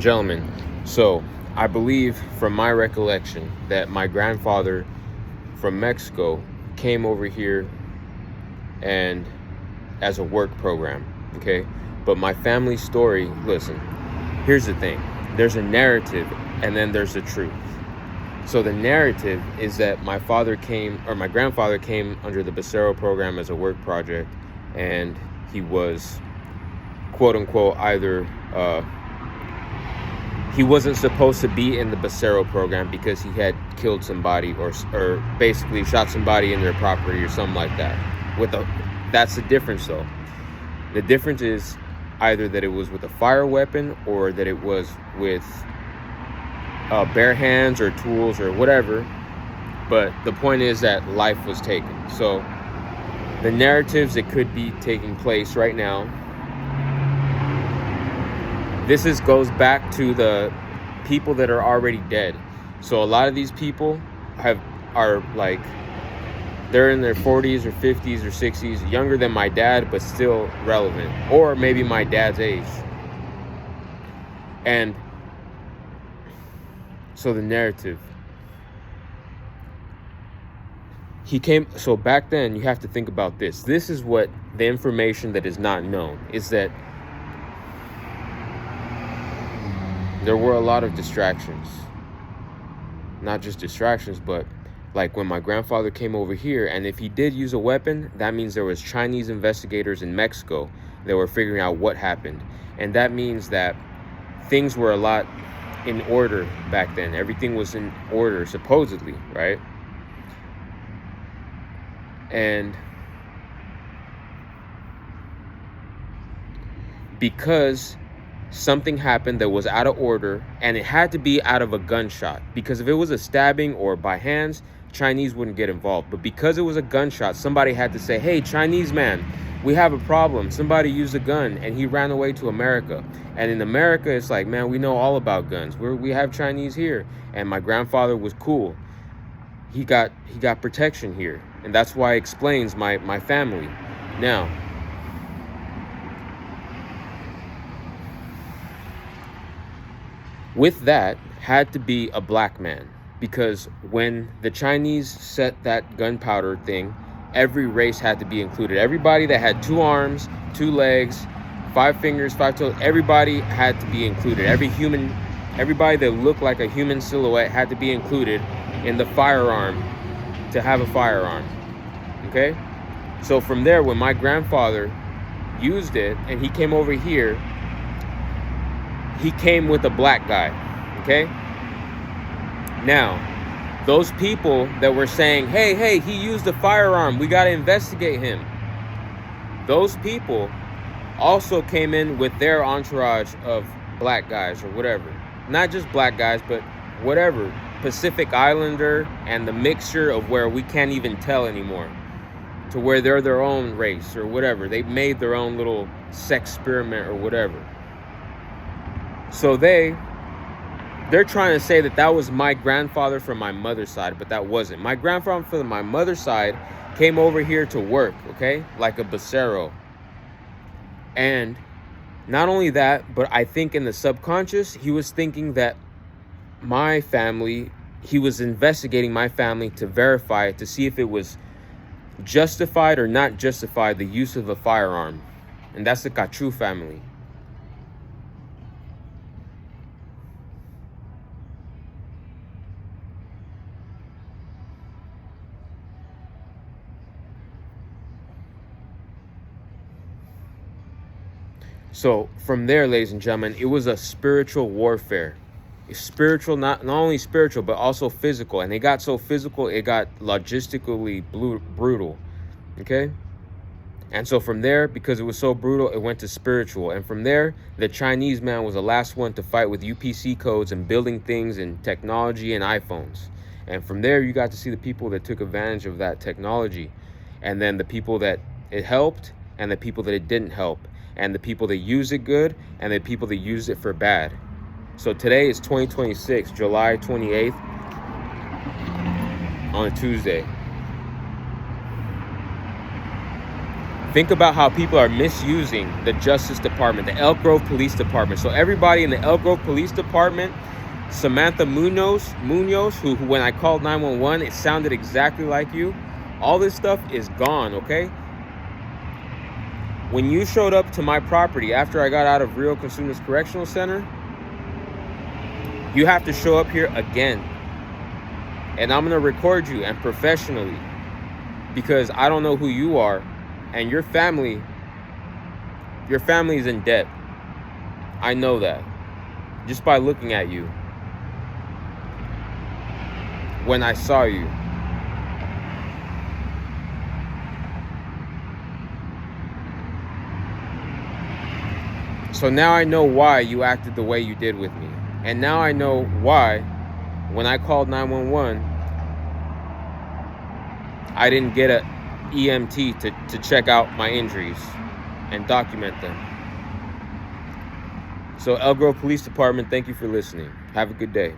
Gentlemen, so I believe from my recollection that my grandfather from Mexico came over here and as a work program, okay? But my family story, listen, here's the thing. There's a narrative and then there's the truth. So the narrative is that my grandfather came under the Becerro program as a work project, and he was, quote unquote, either he wasn't supposed to be in the Becerro program because he had killed somebody or basically shot somebody in their property or something like that. That's the difference, though. The difference is either that it was with a fire weapon or that it was with bare hands or tools or whatever. But the point is that life was taken. So the narratives that could be taking place right now, this goes back to the people that are already dead. So a lot of these people are like, they're in their 40s or 50s or 60s, younger than my dad, but still relevant, or maybe my dad's age. And so the narrative, so back then, you have to think about this. This is what the information that is not known is that there were a lot of distractions. Not just distractions, but like when my grandfather came over here, and if he did use a weapon, that means there was Chinese investigators in Mexico that were figuring out what happened. And that means that things were a lot in order back then. Everything was in order, supposedly, right? And because something happened that was out of order, and it had to be out of a gunshot, because if it was a stabbing or by hands, Chinese wouldn't get involved. But because it was a gunshot, somebody had to say, hey, Chinese man, we have a problem. Somebody used a gun and he ran away to America. And in America, it's like, man, we know all about guns. We have Chinese here. And my grandfather was cool. He got protection here. And that's why it explains my family. Now, with that had to be a black man, because when the Chinese set that gunpowder thing, every race had to be included. Everybody that had 2 arms, 2 legs, 5 fingers, 5 toes, everybody had to be included. Everybody that looked like a human silhouette had to be included in the firearm to have a firearm. Okay? So from there, when my grandfather used it and he came over here, he came with a black guy, okay? Now, those people that were saying, hey, he used a firearm, we gotta investigate him. Those people also came in with their entourage of black guys or whatever. Not just black guys, but whatever. Pacific Islander and the mixture of where we can't even tell anymore. To where they're their own race or whatever. They made their own little sex experiment or whatever. So they're trying to say that was my grandfather from my mother's side, but that wasn't. My grandfather from my mother's side came over here to work, okay? Like a Becerro. And not only that, but I think in the subconscious, he was thinking that he was investigating my family to verify it, to see if it was justified or not justified, the use of a firearm. And that's the Cachu family. So from there, ladies and gentlemen, it was a spiritual warfare. Spiritual, not only spiritual, but also physical. And it got so physical, it got logistically brutal. Okay? And so from there, because it was so brutal, it went to spiritual. And from there, the Chinese man was the last one to fight with UPC codes and building things and technology and iPhones. And from there, you got to see the people that took advantage of that technology. And then the people that it helped and the people that it didn't help. And the people that use it good and the people that use it for bad. So today is 2026, July 28th, on a Tuesday. Think about how people are misusing the Justice Department, the Elk Grove Police Department. So everybody in the Elk Grove Police Department, Samantha Munoz, who when I called 911, it sounded exactly like you. All this stuff is gone, okay? When you showed up to my property after I got out of Rio Consunas Correctional Center, you have to show up here again. And I'm going to record you, and professionally, because I don't know who you are, and your family is in debt. I know that just by looking at you when I saw you. So now I know why you acted the way you did with me. And now I know why when I called 911, I didn't get a EMT to check out my injuries and document them. So Elk Grove Police Department, thank you for listening. Have a good day.